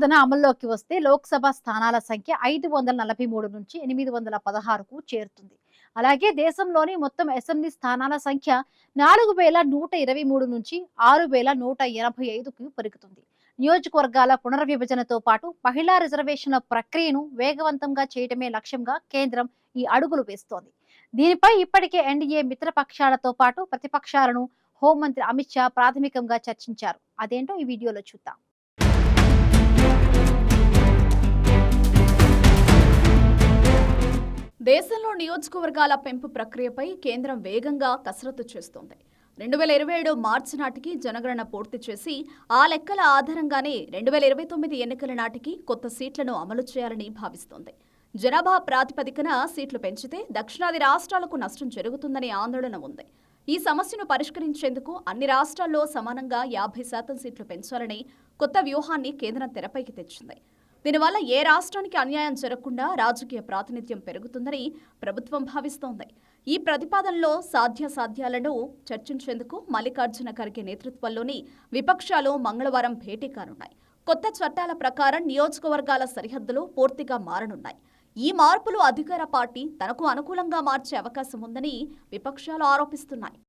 ప్రతిపాదన అమల్లోకి వస్తే లోక్సభ స్థానాల సంఖ్య 543 నుంచి 816కు చేరుతుంది. అలాగే దేశంలోని మొత్తం అసెంబ్లీ స్థానాల సంఖ్య 4123 నుంచి 6185కు పెరుగుతుంది. నియోజకవర్గాల పునర్విభజనతో పాటు మహిళా రిజర్వేషన్ల ప్రక్రియను వేగవంతంగా చేయడమే లక్ష్యంగా కేంద్రం ఈ అడుగులు వేస్తోంది. దీనిపై ఇప్పటికే ఎన్డీఏ మిత్రపక్షాలతో పాటు ప్రతిపక్షాలను హోంమంత్రి అమిత్ షా ప్రాథమికంగా చర్చించారు. అదేంటో ఈ వీడియోలో చూద్దాం. దేశంలో నియోజకవర్గాల పెంపు ప్రక్రియపై కేంద్రం వేగంగా కసరత్తు చేస్తోంది. 2027 మార్చి నాటికి జనగణన పూర్తి చేసి ఆ లెక్కల ఆధారంగానే 2029 ఎన్నికల నాటికి కొత్త సీట్లను అమలు చేయాలని భావిస్తోంది. జనాభా ప్రాతిపదికన సీట్లు పెంచితే దక్షిణాది రాష్ట్రాలకు నష్టం జరుగుతుందనే ఆందోళన ఉంది. ఈ సమస్యను పరిష్కరించేందుకు అన్ని రాష్ట్రాల్లో సమానంగా 50% సీట్లు పెంచాలని కొత్త వ్యూహాన్ని కేంద్రం తెరపైకి తెచ్చింది. దీనివల్ల ఏ రాష్ట్రానికి అన్యాయం జరగకుండా రాజకీయ ప్రాతినిధ్యం పెరుగుతుందని ప్రభుత్వం భావిస్తోంది. ఈ ప్రతిపాదనలో సాధ్యాసాధ్యాలను చర్చించేందుకు మల్లికార్జున ఖర్గే నేతృత్వంలోని విపక్షాలు మంగళవారం భేటీ కానున్నాయి. కొత్త చట్టాల ప్రకారం నియోజకవర్గాల సరిహద్దులు పూర్తిగా మారనున్నాయి. ఈ మార్పులు అధికార పార్టీ తనకు అనుకూలంగా మార్చే అవకాశం ఉందని విపక్షాలు ఆరోపిస్తున్నాయి.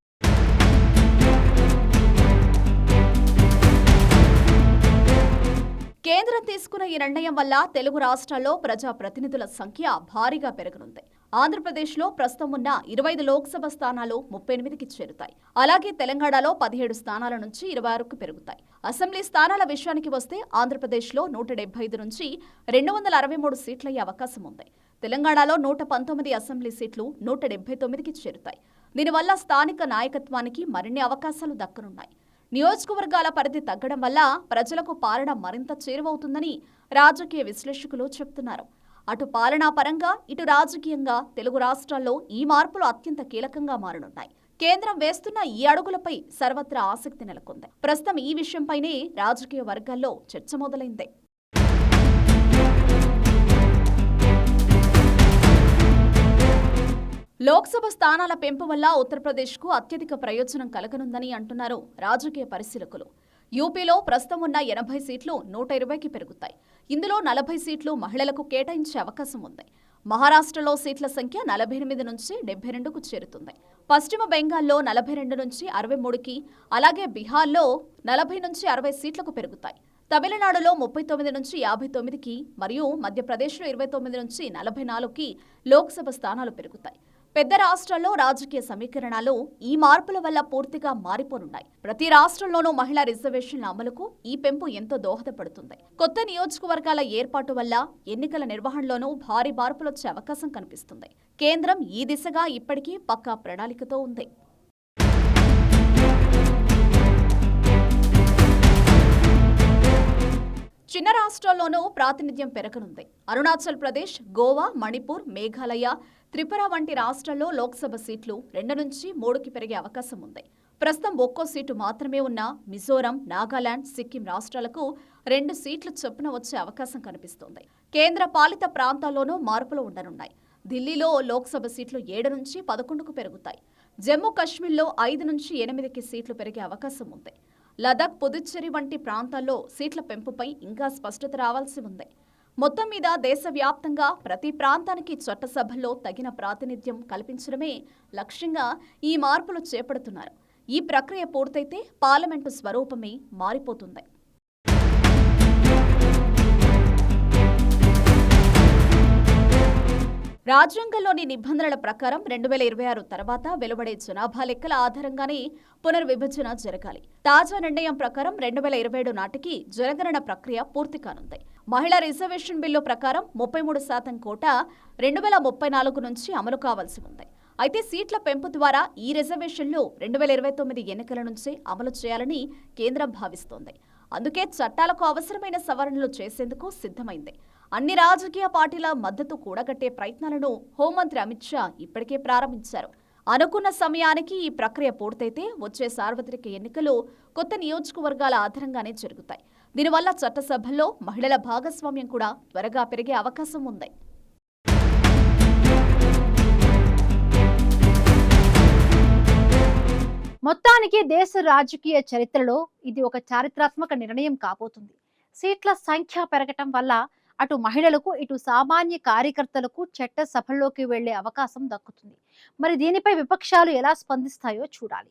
కేంద్రం తీసుకున్న ఈ నిర్ణయం వల్ల తెలుగు రాష్ట్రాల్లో ప్రజా ప్రతినిధుల సంఖ్య భారీగా పెరగనుంది. ఆంధ్రప్రదేశ్లో ప్రస్తుతం ఉన్న 25 లోక్సభ స్థానాలు 38కి చేరుతాయి. అలాగే తెలంగాణలో 17 స్థానాల నుంచి 26కు పెరుగుతాయి. అసెంబ్లీ స్థానాల విషయానికి వస్తే ఆంధ్రప్రదేశ్లో 175 నుంచి 263 సీట్లయ్యే అవకాశం ఉంది. తెలంగాణలో 119 అసెంబ్లీ సీట్లు 179కి చేరుతాయి. దీనివల్ల స్థానిక నాయకత్వానికి మరిన్ని అవకాశాలు దక్కనున్నాయి. నియోజకవర్గాల పరిధి తగ్గడం వల్ల ప్రజలకు పాలన మరింత చేరువవుతుందని రాజకీయ విశ్లేషకులు చెబుతున్నారు. అటు పాలనా పరంగా ఇటు రాజకీయంగా తెలుగు రాష్ట్రాల్లో ఈ మార్పులు అత్యంత కీలకంగా మారనున్నాయి. కేంద్రం వేస్తున్న ఈ అడుగులపై సర్వత్రా ఆసక్తి నెలకొంది. ప్రస్తుతం ఈ విషయంపైనే రాజకీయ వర్గాల్లో చర్చ మొదలైంది. లోక్సభ స్థానాల పెంపు వల్ల ఉత్తరప్రదేశ్కు అత్యధిక ప్రయోజనం కలగనుందని అంటున్నారు రాజకీయ పరిశీలకులు. యూపీలో ప్రస్తుతం ఉన్న 80 సీట్లు 120కి పెరుగుతాయి. ఇందులో 40 సీట్లు మహిళలకు కేటాయించే అవకాశం ఉంది. మహారాష్ట్రలో సీట్ల సంఖ్య 48 నుంచి 72కు చేరుతుంది. పశ్చిమ బెంగాల్లో 42 నుంచి 63కి, అలాగే బీహార్లో 40 నుంచి 60 సీట్లకు పెరుగుతాయి. తమిళనాడులో 39 నుంచి 59కి మరియు మధ్యప్రదేశ్లో 29 నుంచి 44కి లోక్సభ స్థానాలు పెరుగుతాయి. పెద్ద రాష్ట్రాల్లో రాజకీయ సమీకరణాలు ఈ మార్పుల వల్ల పూర్తిగా మారిపోనున్నాయి. ప్రతి రాష్ట్రంలోనూ మహిళా రిజర్వేషన్ల అమలుకు ఈ పెంపు ఎంతో దోహదపడుతుంది. కొత్త నియోజకవర్గాల ఏర్పాటు వల్ల ఎన్నికల నిర్వహణలోనూ భారీ మార్పులొచ్చే అవకాశం కనిపిస్తుంది. కేంద్రం ఈ దిశగా ఇప్పటికీ పక్కా ప్రణాళికతో ఉంది. చిన్న రాష్ట్రాల్లోనూ ప్రాతినిధ్యం పెరగనుంది. అరుణాచల్ ప్రదేశ్, గోవా, మణిపూర్, మేఘాలయ, త్రిపుర వంటి రాష్ట్రాల్లో లోక్సభ సీట్లు 2 నుంచి 3కి పెరిగే అవకాశం ఉంది. ప్రస్తుతం ఒక్కో సీటు మాత్రమే ఉన్న మిజోరం, నాగాలాండ్, సిక్కిం రాష్ట్రాలకు 2 సీట్లు చొప్పున వచ్చే అవకాశం కనిపిస్తోంది. కేంద్ర పాలిత ప్రాంతాల్లోనూ మార్పులు ఉండనున్నాయి. ఢిల్లీలో లోక్సభ సీట్లు 7 నుంచి 11కు పెరుగుతాయి. జమ్మూ కశ్మీర్లో 5 నుంచి 8కి సీట్లు పెరిగే అవకాశం ఉంది. లదాఖ్, పుదుచ్చేరి వంటి ప్రాంతాల్లో సీట్ల పెంపుపై ఇంకా స్పష్టత రావాల్సి ఉంది. మొత్తం మీద దేశవ్యాప్తంగా ప్రతి ప్రాంతానికి చట్టసభల్లో తగిన ప్రాతినిధ్యం కల్పించడమే లక్ష్యంగా ఈ మార్పులు చేపడుతున్నారు. ఈ ప్రక్రియ పూర్తయితే పార్లమెంటు స్వరూపమే మారిపోతుంది. రాజ్యాంగంలోని నిబంధనల ప్రకారం 2026 తర్వాత వెలువడే జనాభా లెక్కల ఆధారంగానే పునర్విభజన జరగాలి. తాజా నిర్ణయం ప్రకారం 2027 నాటికి జనగణన ప్రక్రియ పూర్తి కానుంది. మహిళా రిజర్వేషన్ బిల్లు ప్రకారం 33% కోటా 2034 నుంచి అమలు కావాల్సి ఉంది. అయితే సీట్ల పెంపు ద్వారా ఈ రిజర్వేషన్లు 2029 ఎన్నికల నుంచే అమలు చేయాలని కేంద్రం భావిస్తోంది. అందుకే చట్టాలకు అవసరమైన సవరణలు చేసేందుకు సిద్ధమైంది. అన్ని రాజకీయ పార్టీల మద్దతు కూడగట్టే ప్రయత్నాలను హోంమంత్రి అమిత్ షా ఇప్పటికే ప్రారంభించారు. అనుకున్న సమయానికి ఈ ప్రక్రియ పూర్తయితే వచ్చే సార్వత్రిక ఎన్నికలు కొత్త నియోజకవర్గాల ఆధారంగానే జరుగుతాయి. దీనివల్ల చట్టసభల్లో మహిళల భాగస్వామ్యం కూడా త్వరగా పెరిగే అవకాశం ఉంది. మొత్తానికి దేశ రాజకీయ చరిత్రలో ఇది ఒక చారిత్రాత్మక నిర్ణయం కాబోతుంది. సీట్ల సంఖ్య పెరగటం వల్ల అటు మహిళలకు ఇటు సామాన్య కార్యకర్తలకు చట్ట సభల్లోకి వెళ్లే అవకాశం దక్కుతుంది. మరి దీనిపై విపక్షాలు ఎలా స్పందిస్తాయో చూడాలి.